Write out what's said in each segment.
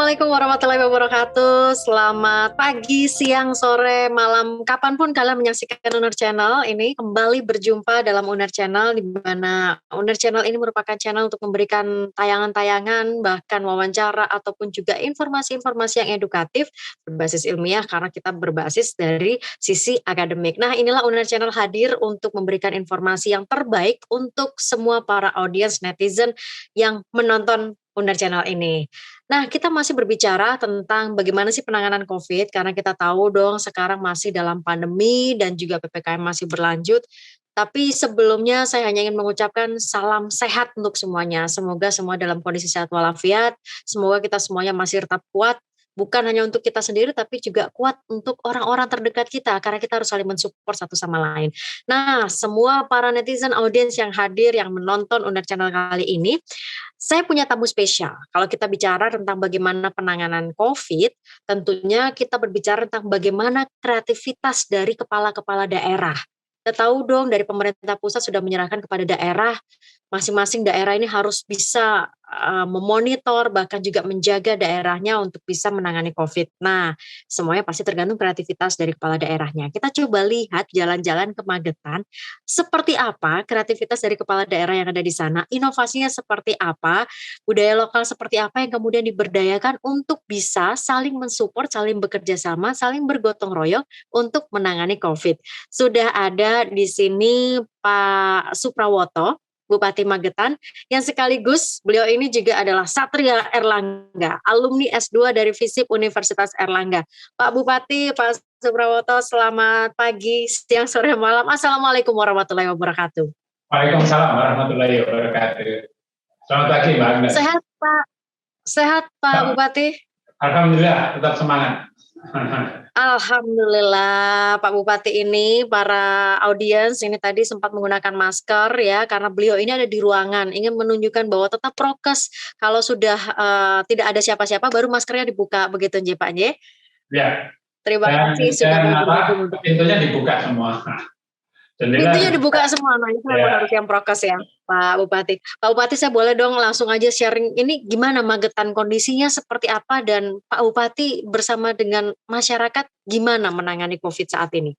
Assalamualaikum warahmatullahi wabarakatuh. Selamat pagi, siang, sore, malam, kapanpun kalian menyaksikan Uner Channel. Ini kembali berjumpa dalam Uner Channel, di mana Uner Channel ini merupakan channel untuk memberikan tayangan-tayangan, bahkan wawancara, ataupun juga informasi-informasi yang edukatif berbasis ilmiah, karena kita berbasis dari sisi akademik. Nah, inilah Uner Channel hadir untuk memberikan informasi yang terbaik untuk semua para audiens netizen yang menonton Uner Channel ini. Nah, kita masih berbicara tentang bagaimana sih penanganan COVID, karena kita tahu dong sekarang masih dalam pandemi dan juga PPKM masih berlanjut. Tapi sebelumnya saya hanya ingin mengucapkan salam sehat untuk semuanya. Semoga semua dalam kondisi sehat walafiat, semoga kita semuanya masih tetap kuat, bukan hanya untuk kita sendiri tapi juga kuat untuk orang-orang terdekat kita, karena kita harus saling mensupport satu sama lain. Nah, semua para netizen audiens yang hadir, yang menonton Uner Channel kali ini, saya punya tamu spesial. Kalau kita bicara tentang bagaimana penanganan COVID, tentunya kita berbicara tentang bagaimana kreativitas dari kepala-kepala daerah. Kita tahu dong dari pemerintah pusat sudah menyerahkan kepada daerah, masing-masing daerah ini harus bisa memonitor bahkan juga menjaga daerahnya untuk bisa menangani COVID. Nah, semuanya pasti tergantung kreativitas dari kepala daerahnya. Kita coba lihat jalan-jalan ke Magetan, seperti apa kreativitas dari kepala daerah yang ada di sana, inovasinya seperti apa, budaya lokal seperti apa yang kemudian diberdayakan untuk bisa saling mensupport, saling bekerja sama, saling bergotong royong untuk menangani COVID. Sudah ada di sini Pak Suprawoto, Bupati Magetan, yang sekaligus beliau ini juga adalah Satria Erlangga, alumni S2 dari FISIP Universitas Erlangga. Pak Bupati, Pak Suprawoto, selamat pagi, siang, sore, malam. Assalamualaikum warahmatullahi wabarakatuh. Waalaikumsalam warahmatullahi wabarakatuh. Selamat pagi, Mbak Agnes. Sehat, Pak? Sehat, Pak Bupati? Alhamdulillah, tetap semangat. Alhamdulillah, Pak Bupati ini, para audiens ini tadi sempat menggunakan masker ya, karena beliau ini ada di ruangan, ingin menunjukkan bahwa tetap prokes. Kalau sudah tidak ada siapa-siapa, baru maskernya dibuka, begitu nje Pak nje? Ya. Terima kasih sudah mau bergabung. Pintunya dibuka semua. Pintunya dibuka semua, nah itu memang harus yang prokes ya, Pak Bupati. Pak Bupati, saya boleh dong langsung aja sharing ini gimana Magetan, kondisinya seperti apa, dan Pak Bupati bersama dengan masyarakat gimana menangani COVID saat ini?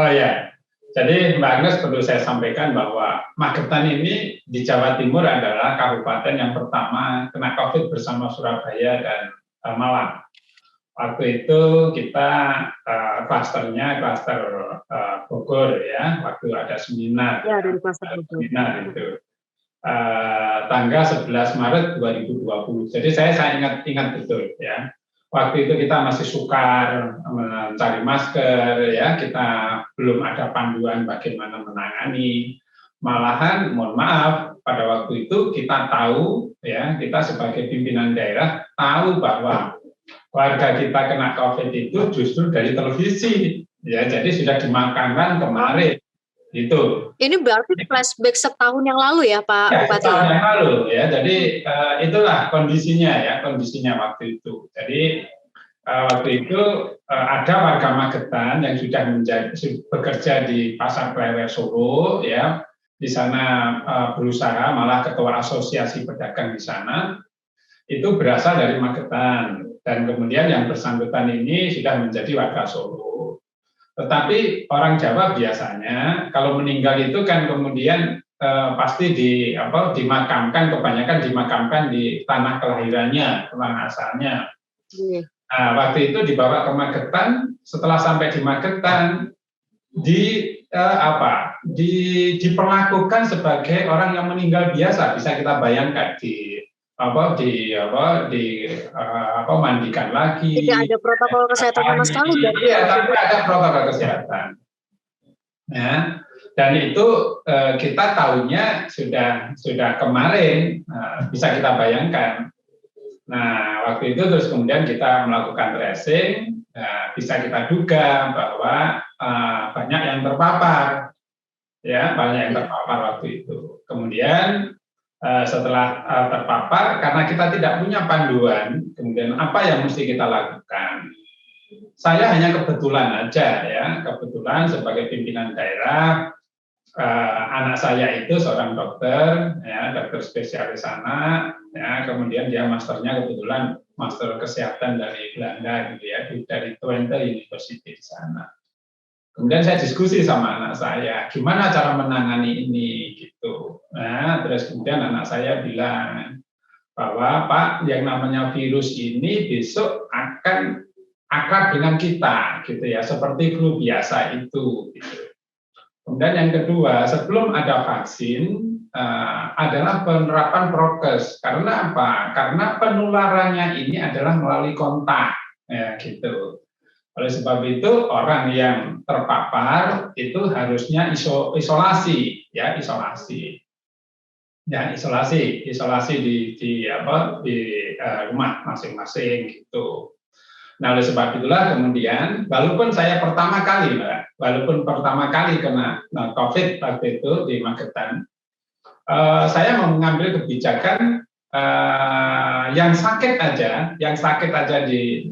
Oh ya, jadi Mbak Agnes perlu saya sampaikan bahwa Magetan ini di Jawa Timur adalah kabupaten yang pertama kena COVID bersama Surabaya dan Malang. Waktu itu kita klasternya klaster Bogor ya, waktu ada seminar. Ya, dari klaster Bogor. Seminar itu. Tanggal 11 Maret 2020. Jadi saya ingat betul ya. Waktu itu kita masih sukar mencari masker ya, kita belum ada panduan bagaimana menangani. Malahan mohon maaf pada waktu itu kita tahu ya, kita sebagai pimpinan daerah tahu bahwa warga kita kena COVID itu justru dari televisi, ya. Jadi sudah dimakamkan kemarin, itu. Ini berarti flashback setahun yang lalu ya, Pak Bupati? Setahun yang lalu, ya. Jadi itulah kondisinya ya, kondisinya waktu itu. Jadi waktu itu ada warga Magetan yang sudah bekerja di Pasar Klewer Solo, ya. Di sana berusaha, malah ketua asosiasi pedagang di sana itu berasal dari Magetan. Dan kemudian yang bersangkutan ini sudah menjadi warga Solo. Tetapi orang Jawa biasanya kalau meninggal itu kan kemudian pasti dimakamkan, kebanyakan dimakamkan di tanah kelahirannya, tanah asalnya. Nah, waktu itu dibawa ke Magetan, setelah sampai di Magetan diperlakukan sebagai orang yang meninggal biasa, bisa kita bayangkan mandikan lagi. Tidak ada protokol kesehatan sama sekali. Iya, tanpa ada protokol kesehatan. Ya, dan itu kita tahunya sudah kemarin, bisa kita bayangkan. Nah, waktu itu terus kemudian kita melakukan tracing, bisa kita duga bahwa banyak yang terpapar, ya, banyak yang terpapar waktu itu. Kemudian setelah terpapar, karena kita tidak punya panduan, kemudian apa yang mesti kita lakukan? Saya hanya kebetulan aja ya, kebetulan sebagai pimpinan daerah, anak saya itu seorang dokter, ya, dokter spesialis anak, ya, kemudian dia masternya kebetulan master kesehatan dari Belanda gitu ya, dari Twente University di sana. Kemudian saya diskusi sama anak saya, gimana cara menangani ini gitu. Nah, terus kemudian anak saya bilang bahwa Pak, yang namanya virus ini besok akan akrab dengan kita gitu ya, seperti flu biasa itu. Gitu. Kemudian yang kedua, sebelum ada vaksin adalah penerapan prokes. Karena apa? Karena penularannya ini adalah melalui kontak, ya gitu. Oleh sebab itu orang yang terpapar itu harusnya isolasi, ya isolasi, di rumah masing-masing gitu. Nah oleh sebab itulah kemudian, walaupun pertama kali kena COVID waktu itu di Magetan, saya mengambil kebijakan yang sakit aja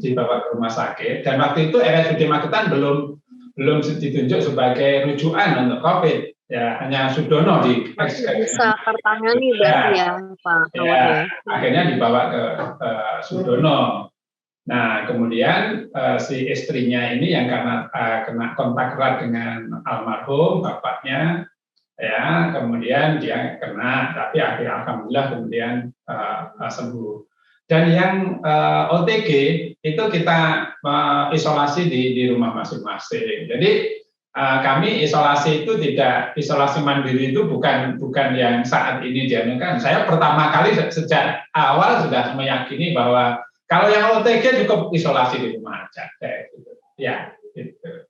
dibawa ke rumah sakit, dan waktu itu RSUD Magetan belum ditunjuk sebagai rujukan untuk COVID, ya hanya Sudono di bisa tertangani berarti ya Pak. Ya, akhirnya dibawa ke Sudono. Nah kemudian si istrinya ini yang karena kena kontak erat dengan almarhum bapaknya, ya kemudian dia kena, tapi alhamdulillah kemudian sembuh. Dan yang OTG itu kita isolasi di rumah masing-masing. Jadi kami isolasi itu tidak, isolasi mandiri itu bukan yang saat ini dianukan. Saya pertama kali sejak awal sudah meyakini bahwa kalau yang OTG cukup isolasi di rumah aja, gitu. Ya, gitu.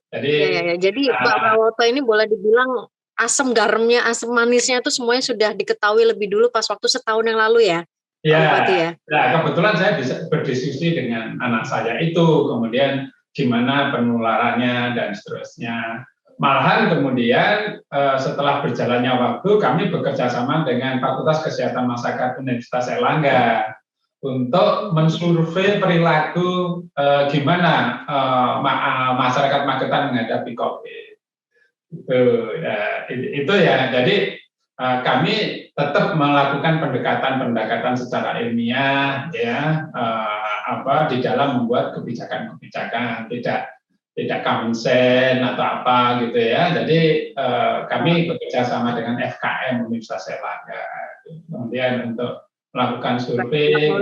Jadi Pak Prawoto ini boleh dibilang asam garamnya, asam manisnya itu semuanya sudah diketahui lebih dulu pas waktu setahun yang lalu ya, Pak Bupati ya. Nah, kebetulan saya bisa berdiskusi dengan anak saya itu, kemudian gimana penularannya dan seterusnya. Malahan kemudian setelah berjalannya waktu, kami bekerja sama dengan Fakultas Kesehatan Masyarakat Universitas Airlangga untuk mensurvei perilaku gimana masyarakat Magetan menghadapi COVID. Itu ya. Jadi kami tetap melakukan pendekatan secara ilmiah, ya, di dalam membuat kebijakan-kebijakan, tidak common sense atau apa gitu ya. Jadi kami bekerja sama dengan FKM Universitas Airlangga, kemudian untuk melakukan survei,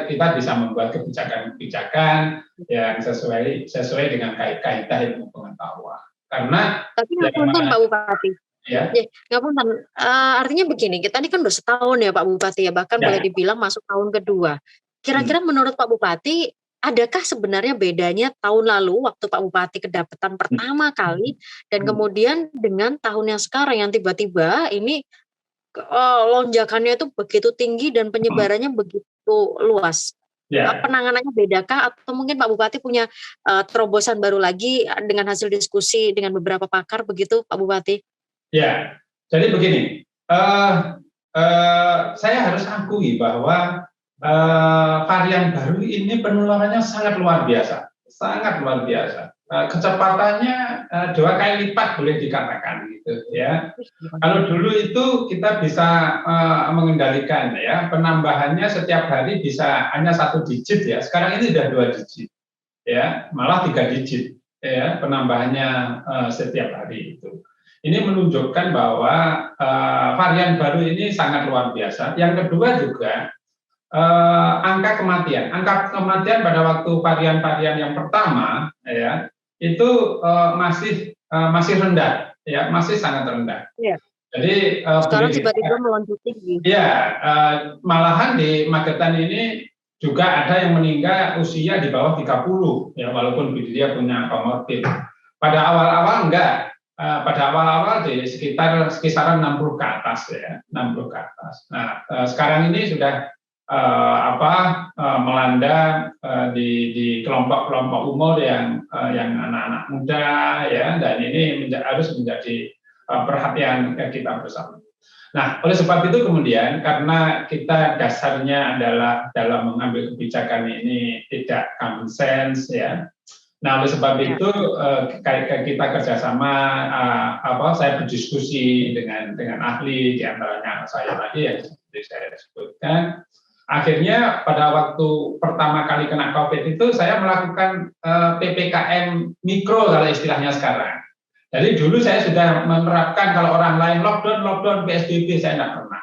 kita bisa membuat kebijakan-kebijakan yang sesuai dengan kaidah ilmu pengetahuan. Karena tapi ngapunten Pak Bupati. Ya, ngapunten. Artinya begini, kita ini kan udah setahun ya Pak Bupati ya, bahkan boleh dibilang masuk tahun kedua. Kira-kira menurut Pak Bupati, adakah sebenarnya bedanya tahun lalu waktu Pak Bupati kedapatan pertama kali dan kemudian dengan tahun yang sekarang yang tiba-tiba ini lonjakannya itu begitu tinggi dan penyebarannya begitu luas? Penanganannya bedakah atau mungkin Pak Bupati punya terobosan baru lagi dengan hasil diskusi dengan beberapa pakar begitu Pak Bupati? Ya, jadi begini, saya harus akui bahwa varian baru ini penularannya sangat luar biasa, kecepatannya 2 kali lipat boleh dikatakan gitu ya. Kalau dulu itu kita bisa mengendalikan ya, penambahannya setiap hari bisa hanya 1 digit ya, sekarang ini sudah 2 digit ya, malah 3 digit ya penambahannya setiap hari itu. Ini menunjukkan bahwa varian baru ini sangat luar biasa. Yang kedua juga angka kematian pada waktu varian yang pertama ya itu masih rendah ya, masih sangat rendah. Ya. Jadi sekarang tiba-tiba melonjak tinggi. Ya, malahan di Magetan ini juga ada yang meninggal usia di bawah 30 ya, walaupun dia punya komorbid. Pada awal-awal enggak. Pada awal-awal di kisaran 60 ke atas ya, 60 ke atas. Nah, sekarang ini sudah melanda di kelompok-kelompok umur yang anak-anak muda ya, dan ini harus menjadi perhatian kita bersama. Nah, oleh sebab itu kemudian karena kita dasarnya adalah dalam mengambil kebijakan ini tidak common sense ya. Nah, oleh sebab itu kita kerjasama, saya berdiskusi dengan ahli, diantaranya saya tadi yang seperti saya sebutkan. Akhirnya pada waktu pertama kali kena COVID itu saya melakukan PPKM mikro kalau istilahnya sekarang. Jadi dulu saya sudah menerapkan kalau orang lain lockdown, PSBB, saya tidak pernah.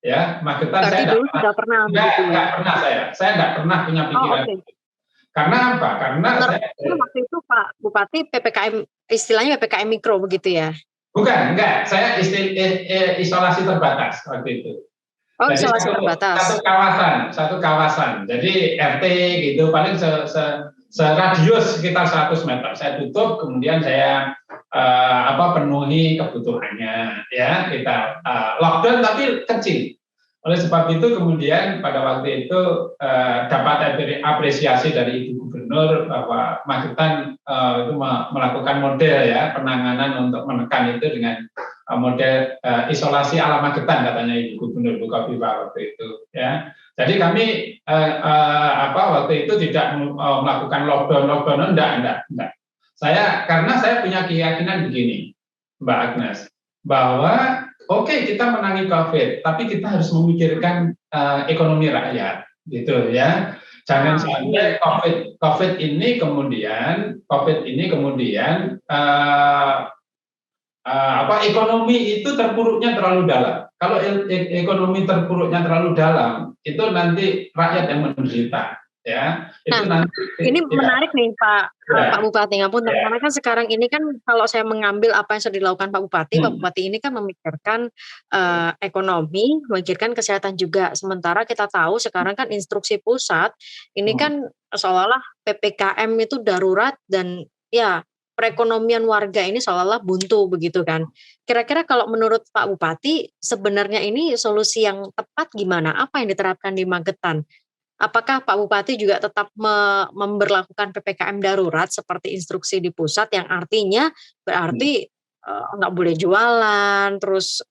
Ya, Magetan Berarti saya dulu tidak pernah begitu ya? Nggak pernah saya nggak pernah punya pikiran. Okay. Karena apa? Karena waktu itu Pak Bupati PPKM, istilahnya PPKM mikro begitu ya? Bukan, enggak. Saya isolasi terbatas waktu itu. Oh, jadi isolasi terbatas. Satu kawasan. Jadi RT gitu, paling seradius sekitar 100 meter. Saya tutup, kemudian saya penuhi kebutuhannya. Ya, kita lockdown tapi kecil. Oleh sebab itu kemudian pada waktu itu dapat apresiasi dari Ibu Gubernur bahwa Magetan itu melakukan model ya penanganan untuk menekan itu dengan model isolasi ala Magetan katanya Ibu Gubernur Bu Kofifa waktu itu ya. Jadi kami waktu itu tidak melakukan lockdown enggak. Karena saya punya keyakinan begini, Mbak Agnes, bahwa oke, kita menangi COVID, tapi kita harus memikirkan ekonomi rakyat, gitu ya. Jangan sampai COVID ini kemudian ekonomi itu terpuruknya terlalu dalam. Kalau ekonomi terpuruknya terlalu dalam, itu nanti rakyat yang menderita. Ya, itu ini menarik nih Pak Bupati, ngapun karena kan sekarang ini kan kalau saya mengambil apa yang sudah dilakukan Pak Bupati ini kan memikirkan ekonomi, memikirkan kesehatan juga. Sementara kita tahu sekarang kan instruksi pusat ini kan seolah-olah PPKM itu darurat dan ya perekonomian warga ini seolah-olah buntu begitu kan. Kira-kira kalau menurut Pak Bupati sebenarnya ini solusi yang tepat gimana? Apa yang diterapkan di Magetan? Apakah Pak Bupati juga tetap memberlakukan PPKM darurat seperti instruksi di pusat yang artinya berarti nggak boleh jualan, terus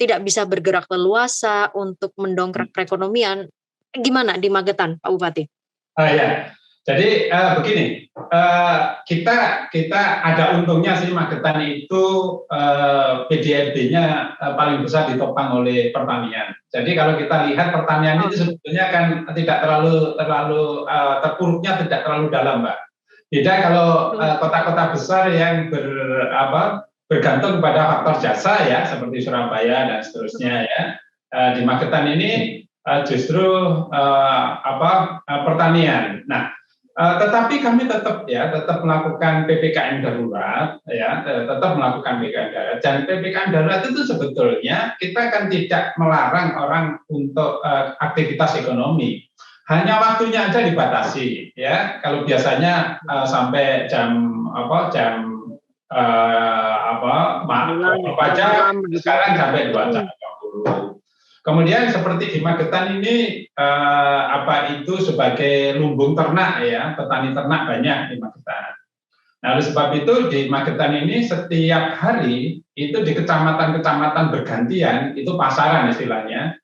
tidak bisa bergerak leluasa untuk mendongkrak perekonomian? Gimana di Magetan, Pak Bupati? Ya, jadi begini, kita ada untungnya sih Magetan itu PDRB-nya paling besar ditopang oleh pertanian. Jadi kalau kita lihat pertanian itu sebetulnya kan tidak terlalu terpuruknya tidak terlalu dalam, Mbak. Beda kalau kota-kota besar yang bergantung pada faktor jasa ya seperti Surabaya dan seterusnya ya. Di Magetan ini justru pertanian. Nah, tetapi kami tetap melakukan PPKM darurat ya, tetap melakukan PPKM darurat. Dan PPKM darurat itu sebetulnya kita kan tidak melarang orang untuk aktivitas ekonomi. Hanya waktunya aja dibatasi ya. Kalau biasanya sampai jam pajak, sekarang sampai 2 jam. Kemudian seperti di Magetan ini itu sebagai lumbung ternak ya, petani ternak banyak di Magetan. Nah, oleh sebab itu di Magetan ini setiap hari itu di kecamatan-kecamatan bergantian itu pasaran istilahnya,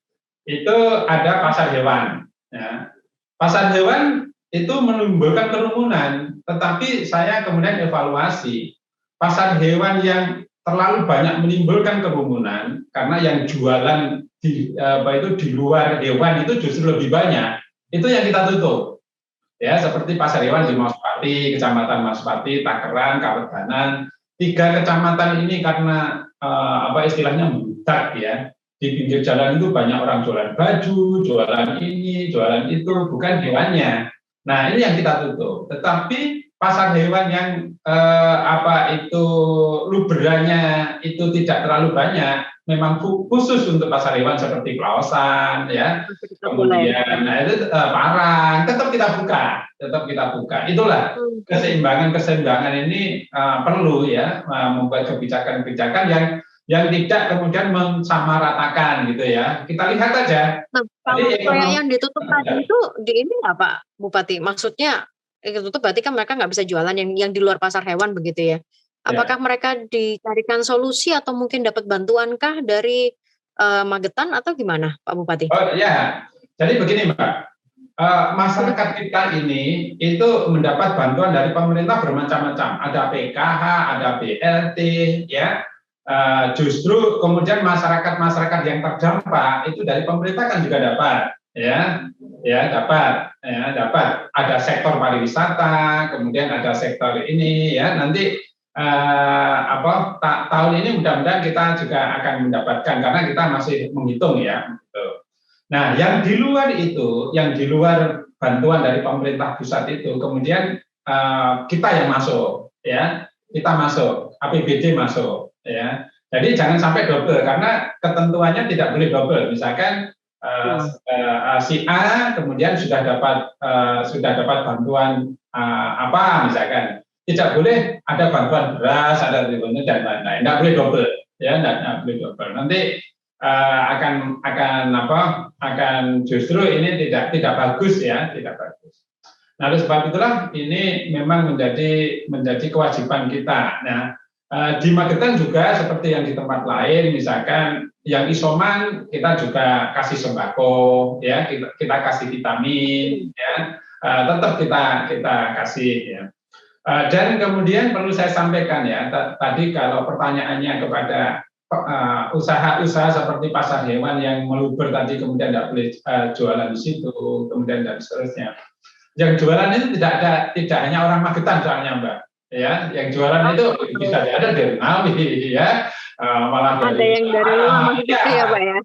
itu ada pasar hewan. Ya. Pasar hewan itu menimbulkan kerumunan, tetapi saya kemudian evaluasi pasar hewan yang terlalu banyak menimbulkan kerumunan karena yang jualan di luar hewan itu justru lebih banyak, itu yang kita tutup ya, seperti pasar hewan di Maspati, Kecamatan Maspati, Takeran, Kawedanan, 3 kecamatan ini karena istilahnya membludak ya, di pinggir jalan itu banyak orang jualan baju, jualan ini, jualan itu, bukan hewannya. Nah, ini yang kita tutup. Tetapi pasar hewan yang luberannya itu tidak terlalu banyak, memang khusus untuk pasar hewan seperti Klaosan ya, kemudian itu Parang, tetap kita buka. Itulah keseimbangan ini perlu ya, membuat kebijakan-kebijakan yang tidak kemudian mensamaratakan gitu ya. Kita lihat aja. Nah, kalau yang ditutup tadi itu di ini nggak Pak Bupati? Maksudnya ditutup berarti kan mereka nggak bisa jualan yang di luar pasar hewan begitu ya? Apakah mereka dicarikan solusi atau mungkin dapat bantuankah dari Magetan atau gimana, Pak Bupati? Oh ya, jadi begini Mbak, masyarakat kita ini itu mendapat bantuan dari pemerintah bermacam-macam. Ada PKH, ada BLT, ya. justru kemudian masyarakat yang terdampak itu dari pemerintah kan juga dapat, dapat. Ada sektor pariwisata, kemudian ada sektor ini, ya. Nanti tahun ini mudah-mudahan kita juga akan mendapatkan karena kita masih menghitung, ya. Gitu. Nah, yang di luar bantuan dari pemerintah pusat itu, kemudian kita yang masuk, ya, kita masuk, APBD masuk, ya. Jadi jangan sampai double karena ketentuannya tidak boleh double. Misalkan si A kemudian sudah dapat bantuan misalkan tidak boleh ada bantuan beras, ada dan lain-lain, tidak boleh double, ya, tidak boleh double. Nanti akan justru ini tidak bagus, ya, tidak bagus. Nah, oleh sebab itulah ini memang menjadi kewajiban kita. Nah, di Magetan juga seperti yang di tempat lain, misalkan yang isoman kita juga kasih sembako, ya, kita kasih vitamin, ya, tetap kita kasih, ya. Dan kemudian perlu saya sampaikan, ya, tadi kalau pertanyaannya kepada usaha-usaha seperti pasar hewan yang meluber tadi kemudian tidak boleh jualan di situ, kemudian dan seterusnya. Yang jualan itu tidak hanya orang Magetan soalnya, Mbak, ya. Yang jualan itu bisa ada dari Ngawi, ya, malah ada yang dari luar gitu, ya, Pak, ya.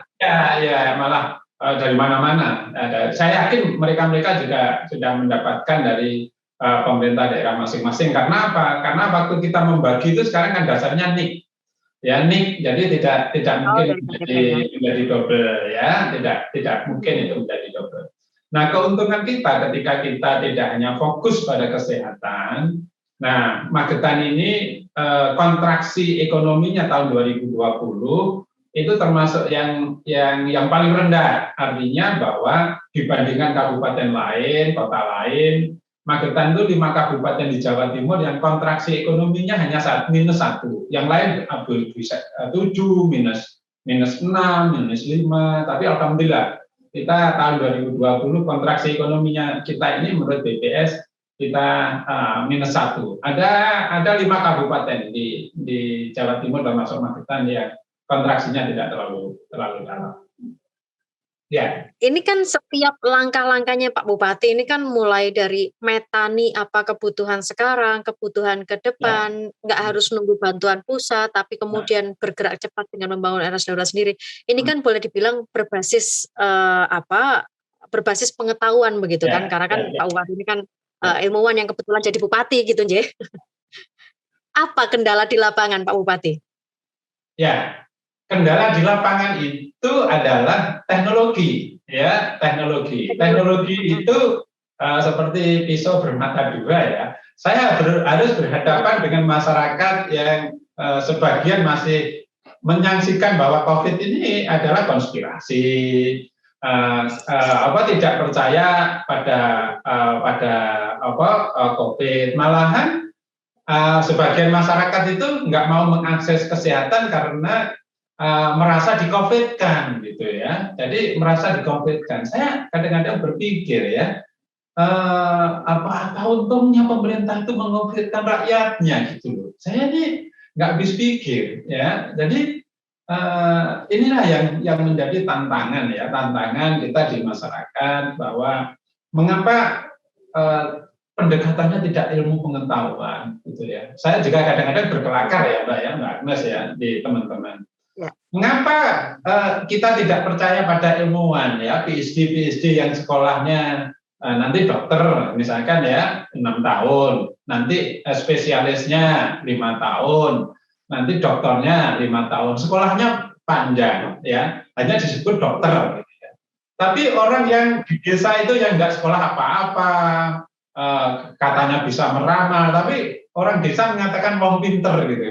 Ya, malah dari mana-mana. Saya yakin mereka juga sudah mendapatkan dari pemerintah daerah masing-masing. Karena apa? Karena waktu kita membagi itu sekarang kan dasarnya NIK. Ya, NIK, jadi tidak mungkin menjadi double, ya, tidak mungkin itu menjadi double. Nah, keuntungan kita ketika kita tidak hanya fokus pada kesehatan. Nah, Magetan ini kontraksi ekonominya tahun 2020 itu termasuk yang paling rendah. Artinya bahwa dibandingkan kabupaten lain, kota lain, Magetan itu 5 kabupaten di Jawa Timur yang kontraksi ekonominya hanya -1, yang lain bisa 7, -6, -5, tapi alhamdulillah kita tahun 2020 kontraksi ekonominya kita ini menurut BPS kita -1. Ada 5 kabupaten di Jawa Timur termasuk Magetan yang kontraksinya tidak terlalu dalam. Ya. Ini kan setiap langkah-langkahnya Pak Bupati ini kan mulai dari metani apa kebutuhan sekarang, kebutuhan ke depan, nggak harus nunggu bantuan pusat, tapi kemudian bergerak cepat dengan membangun RS darurat sendiri. Ini kan boleh dibilang berbasis berbasis pengetahuan begitu kan, karena kan Pak Bupati ini kan ilmuwan yang kebetulan jadi bupati gitu, Nje. Apa kendala di lapangan Pak Bupati? Ya. Kendala di lapangan itu adalah teknologi, ya, teknologi. Teknologi itu seperti pisau bermata dua, ya. Saya harus berhadapan dengan masyarakat yang sebagian masih menyaksikan bahwa COVID ini adalah konspirasi, tidak percaya pada COVID, malahan sebagian masyarakat itu nggak mau mengakses kesehatan karena merasa di-COVID-kan, gitu, ya. Jadi merasa di-COVID-kan. Saya kadang-kadang berpikir, ya, apa untungnya pemerintah itu meng-COVID-kan rakyatnya, gitu loh. Saya ini nggak habis pikir, ya. Jadi inilah yang menjadi tantangan, ya, tantangan kita di masyarakat bahwa mengapa pendekatannya tidak ilmu pengetahuan, gitu, ya. Saya juga kadang-kadang berkelakar, ya, Mbak, Agnes, ya, di teman-teman. Mengapa kita tidak percaya pada ilmuwan, ya, PhD yang sekolahnya nanti dokter misalkan, ya, 6 tahun, nanti spesialisnya 5 tahun, nanti dokternya 5 tahun, sekolahnya panjang, ya, hanya disebut dokter, gitu, ya. Tapi orang yang di desa itu yang nggak sekolah apa-apa, katanya bisa meramal, tapi orang desa mengatakan wong pinter, gitu.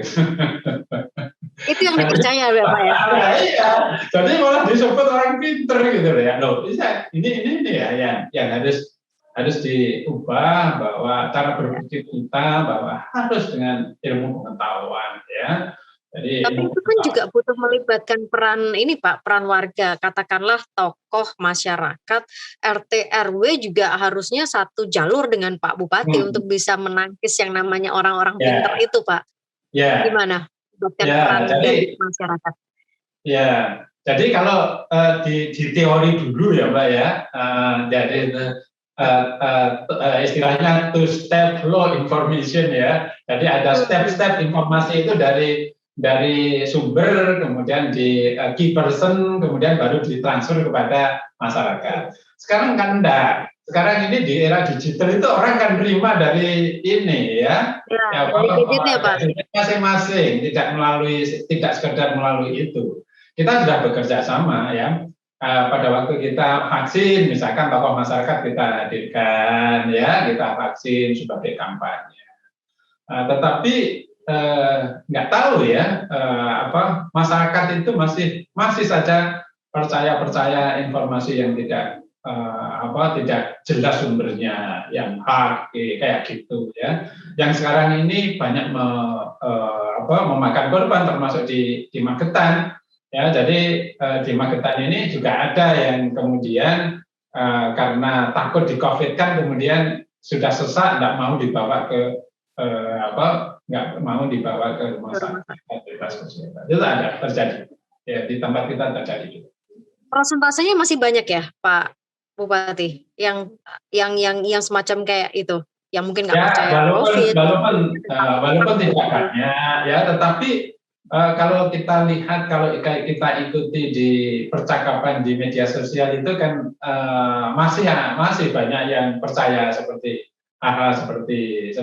Itu yang dipercaya, Pak, ya. Iya, jadi malah disebut orang pinter, gitu, ya. Loh, ini ya yang harus diubah, bahwa cara berpikir kita bahwa harus dengan ilmu pengetahuan, ya. Jadi, tapi itu kan juga butuh melibatkan peran ini, Pak, peran warga, katakanlah tokoh masyarakat, RT RW juga harusnya satu jalur dengan Pak Bupati untuk bisa menangkis yang namanya orang-orang pinter itu, Pak. Gimana? Ya, jadi masyarakat. Ya, jadi kalau di teori dulu ya Mbak ya, jadi istilahnya two step flow information ya. Jadi ada step-step informasi itu dari sumber, kemudian di key person, kemudian baru ditransfer kepada masyarakat. Sekarang kan enggak. Sekarang ini di era digital itu orang kan terima dari ini ya, dari gadgetnya Pak. Masing-masing, tidak sekedar melalui itu. Kita sudah bekerja sama ya. Pada waktu kita vaksin, misalkan tokoh masyarakat kita hadirkan ya, kita vaksin sebagai kampanye. Tetapi nggak tahu ya, masyarakat itu masih saja percaya informasi yang tidak jelas sumbernya, yang hak kayak gitu ya. Yang sekarang ini banyak memakan korban, termasuk di Magetan. Ya, jadi di Magetan ini juga ada yang kemudian karena takut di COVID kan kemudian sudah sesak, nggak mau dibawa ke nggak mau dibawa ke rumah sakit. Itu ada terjadi ya, di tempat kita terjadi. Persentasenya masih banyak ya Pak Bupati yang semacam kayak itu, yang mungkin nggak percaya COVID. Walaupun tidak banyak ya, tetapi kalau kita lihat, kalau kita ikuti di percakapan di media sosial itu kan masih banyak yang percaya seperti hal seperti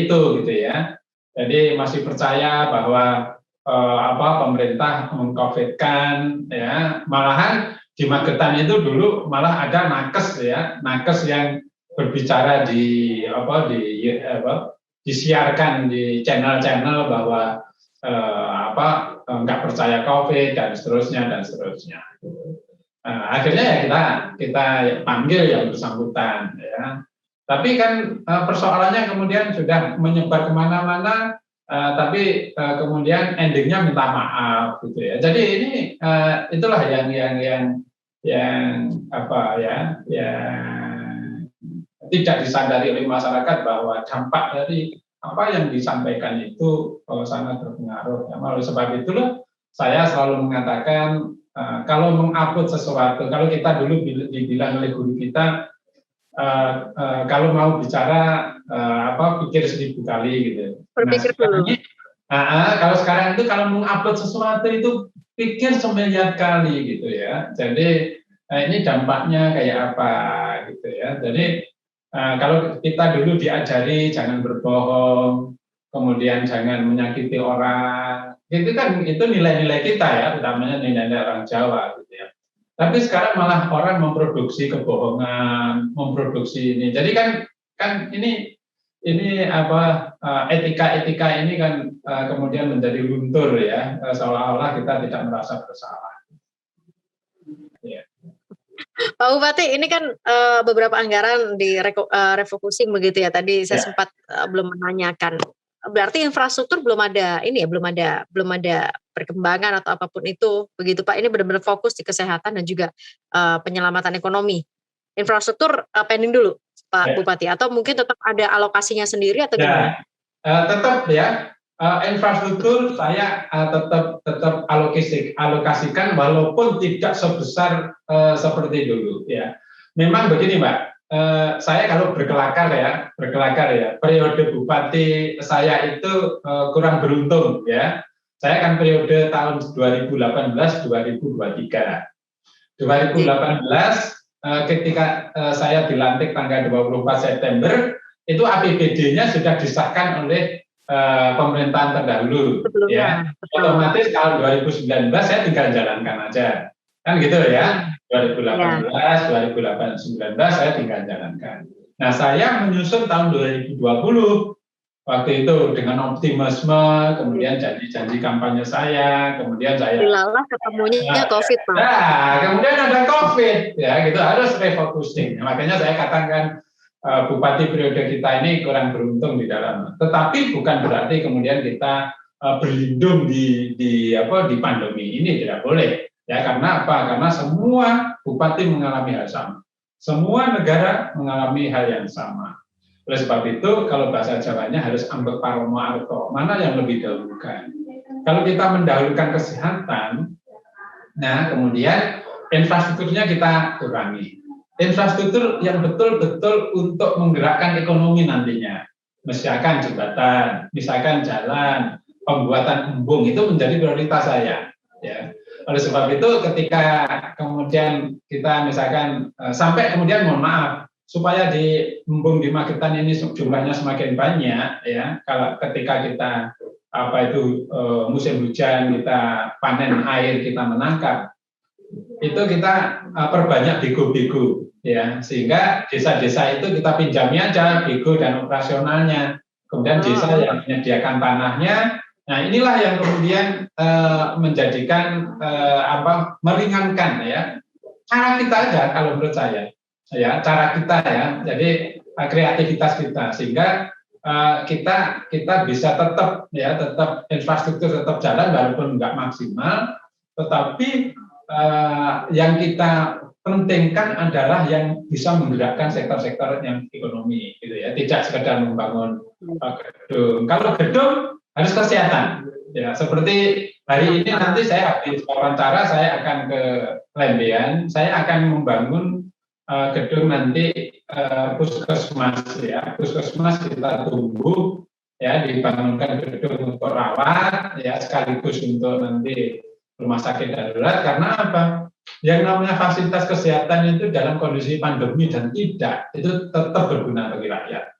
itu gitu ya. Jadi masih percaya bahwa pemerintah mengcovidkan ya, malahan di Magetan itu dulu malah ada nakes ya, nakes yang berbicara disiarkan di channel-channel bahwa nggak percaya COVID dan seterusnya. Akhirnya ya kita panggil yang bersangkutan ya. Tapi kan persoalannya kemudian sudah menyebar kemana-mana, tapi kemudian endingnya minta maaf gitu ya. Jadi ini itulah yang tidak disadari oleh masyarakat bahwa dampak dari apa yang disampaikan itu sangat berpengaruh. Ya, oleh sebab itulah saya selalu mengatakan kalau mengupload sesuatu, kalau kita dulu dibilang oleh guru kita kalau mau bicara pikir 1000 kali gitu. Berpikir dulu. Kalau sekarang itu kalau mengupload sesuatu itu pikir 1.000.000 kali gitu ya. Jadi ini dampaknya kayak apa gitu ya. Jadi kalau kita dulu diajari jangan berbohong, kemudian jangan menyakiti orang, itu nilai-nilai kita ya, utamanya nilai-nilai orang Jawa gitu ya. Tapi sekarang malah orang memproduksi kebohongan, memproduksi ini. Jadi kan ini etika ini kan kemudian menjadi luntur ya, seolah-olah kita tidak merasa bersalah. Ya. Pak Bupati, ini kan beberapa anggaran di refocusing begitu ya. Tadi saya sempat belum menanyakan. Berarti infrastruktur belum ada perkembangan atau apapun itu, begitu Pak. Ini benar-benar fokus di kesehatan dan juga penyelamatan ekonomi. Infrastruktur pending dulu, Pak Bupati, atau mungkin tetap ada alokasinya sendiri atau gimana? Tetap ya. Infrastruktur saya tetap alokasikan walaupun tidak sebesar seperti dulu ya. Memang begini Mbak, saya kalau berkelakar ya, periode bupati saya itu kurang beruntung ya. Saya kan periode tahun 2018-2023. 2018 ketika saya dilantik tanggal 24 September itu APBD-nya sudah disahkan oleh pemerintahan terdahulu ya. Otomatis kalau 2019 saya tinggal jalankan aja kan gitu ya. 2018 2019 saya tinggal jalankan. Nah saya menyusun tahun 2020 waktu itu dengan optimisme, kemudian janji-janji kampanye saya, kemudian saya ketemunya COVID Pak. Kemudian ada COVID ya, gitu harus refocusing. Makanya saya katakan bupati periode kita ini kurang beruntung di dalam. Tetapi bukan berarti kemudian kita berlindung di pandemi ini, tidak boleh. Ya karena apa? Karena semua bupati mengalami hal sama. Semua negara mengalami hal yang sama. Oleh sebab itu kalau bahasa Jawanya harus ambek paromo arto. Mana yang lebih dahulukan? Kalau kita mendahulukan kesehatan, nah kemudian infrastrukturnya kita kurangi. Infrastruktur yang betul-betul untuk menggerakkan ekonomi nantinya, misalkan jembatan, misalkan jalan, pembuatan embung itu menjadi prioritas saya. Ya. Oleh sebab itu, ketika kemudian kita misalkan sampai kemudian mohon maaf supaya di embung di Magetan ini jumlahnya semakin banyak, ya kalau ketika kita musim hujan kita panen air kita menangkap itu kita perbanyak bego-bego ya sehingga desa-desa itu kita pinjami aja bego dan operasionalnya kemudian desa yang menyediakan tanahnya. Nah inilah yang kemudian menjadikan meringankan ya cara kita aja kalau menurut saya ya cara kita ya jadi kreativitas kita sehingga kita bisa tetap infrastruktur tetap jalan walaupun nggak maksimal, tetapi yang kita pentingkan adalah yang bisa menggerakkan sektor-sektor yang ekonomi, gitu ya. Tidak sekedar membangun gedung. Kalau gedung harus kesehatan, ya. Seperti hari ini nanti saya habis wawancara, saya akan ke Lembean, saya akan membangun gedung nanti puskesmas ya puskesmas kita tunggu ya dibangunkan gedung untuk rawat ya sekaligus untuk nanti rumah sakit darurat karena apa yang namanya fasilitas kesehatan itu dalam kondisi pandemi dan tidak itu tetap berguna bagi rakyat.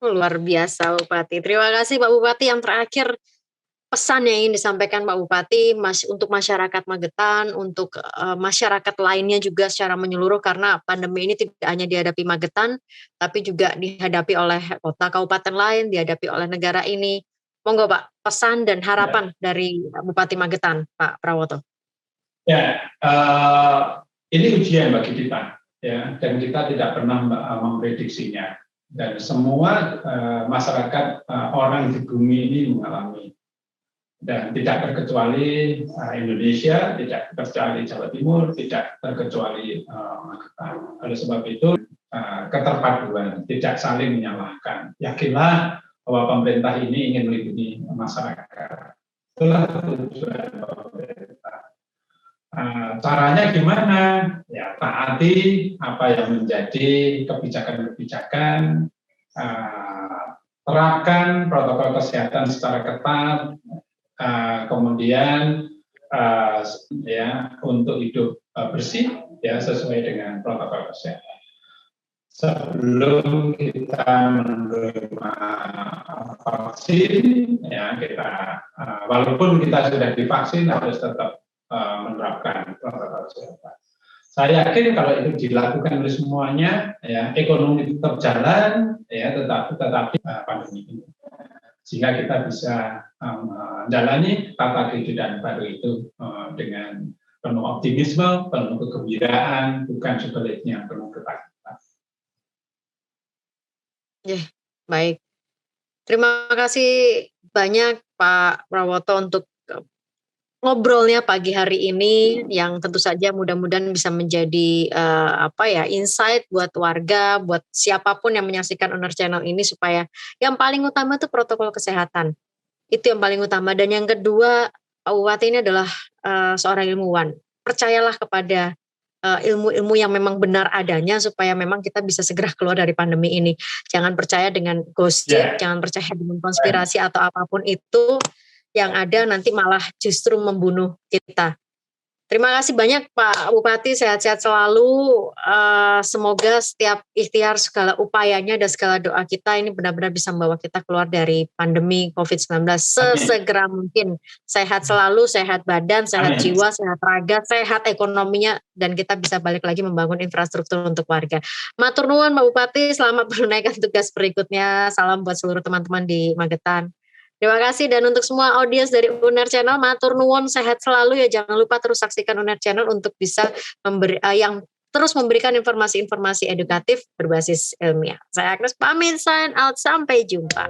Luar biasa Bupati, terima kasih Pak Bupati. Yang terakhir pesan yang ingin disampaikan Pak Bupati untuk masyarakat Magetan, untuk masyarakat lainnya juga secara menyeluruh karena pandemi ini tidak hanya dihadapi Magetan, tapi juga dihadapi oleh kota kabupaten lain, dihadapi oleh negara ini. Monggo Pak, pesan dan harapan dari Bupati Magetan, Pak Prawoto. Ya, ini ujian bagi kita, ya, dan kita tidak pernah memprediksinya. Dan semua masyarakat orang di bumi ini mengalami. Dan tidak terkecuali Indonesia, tidak terkecuali Jawa Timur, tidak terkecuali Magetan. Oleh sebab itu keterpaduan, tidak saling menyalahkan. Yakinlah bahwa pemerintah ini ingin melindungi masyarakat. Itulah tujuan pemerintah. Caranya gimana? Ya taati apa yang menjadi kebijakan-kebijakan, terapkan protokol kesehatan secara ketat. Kemudian ya untuk hidup bersih ya sesuai dengan protokol kesehatan. Sebelum kita menerima vaksin ya kita walaupun kita sudah divaksin harus tetap menerapkan protokol kesehatan. Saya yakin kalau itu dilakukan oleh semuanya ya ekonomi tetap jalan ya tetapi pandemi ini sehingga kita bisa menjalani tata kehidupan baru itu dengan penuh optimisme, penuh kegembiraan, bukan sebaliknya penuh ketakutan. Baik. Terima kasih banyak Pak Prawoto untuk ngobrolnya pagi hari ini yang tentu saja mudah-mudahan bisa menjadi insight buat warga, buat siapapun yang menyaksikan Owner Channel ini supaya yang paling utama itu protokol kesehatan. Itu yang paling utama. Dan yang kedua, Pak Bupati ini adalah seorang ilmuwan. Percayalah kepada ilmu-ilmu yang memang benar adanya supaya memang kita bisa segera keluar dari pandemi ini. Jangan percaya dengan gosip, jangan percaya dengan konspirasi atau apapun itu. Yang ada nanti malah justru membunuh kita. Terima kasih banyak Pak Bupati, sehat-sehat selalu. Semoga setiap ikhtiar segala upayanya dan segala doa kita ini benar-benar bisa membawa kita keluar dari pandemi COVID-19 sesegera mungkin. Sehat selalu, sehat badan, sehat jiwa, sehat raga, sehat ekonominya, dan kita bisa balik lagi membangun infrastruktur untuk warga. Matur nuwun Pak Bupati, selamat menunaikan tugas berikutnya. Salam buat seluruh teman-teman di Magetan. Terima kasih, dan untuk semua audiens dari Owner Channel, matur nuwun, sehat selalu ya. Jangan lupa terus saksikan Owner Channel untuk bisa terus memberikan informasi-informasi edukatif berbasis ilmiah. Saya Agnes pamit, sign out, sampai jumpa.